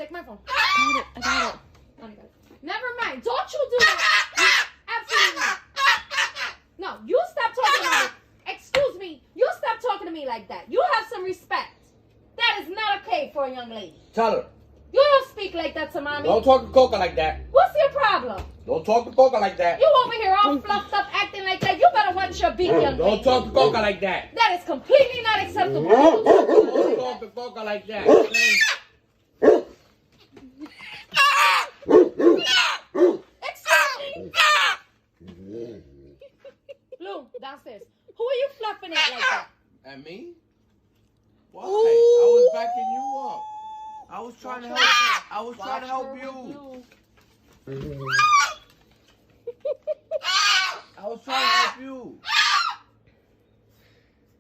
Take my phone. I got it. Never mind. Don't you do that. Absolutely not. No, you stop talking to me. Excuse me. You stop talking to me like that. You have some respect. That is not okay for a young lady. Tell her. You don't speak like that to mommy. Don't talk to Coco like that. What's your problem? Don't talk to Coco like that. You over here all fluffed up acting like that. You better watch your beak, young lady. Don't talk to Coco like that. That is completely not acceptable. Don't talk to Coco like that. Excuse me. Lou, downstairs. Who are you fluffing at like that? At me? Why? I was backing you up. I was trying to help. I was trying to help you. I was trying to help you.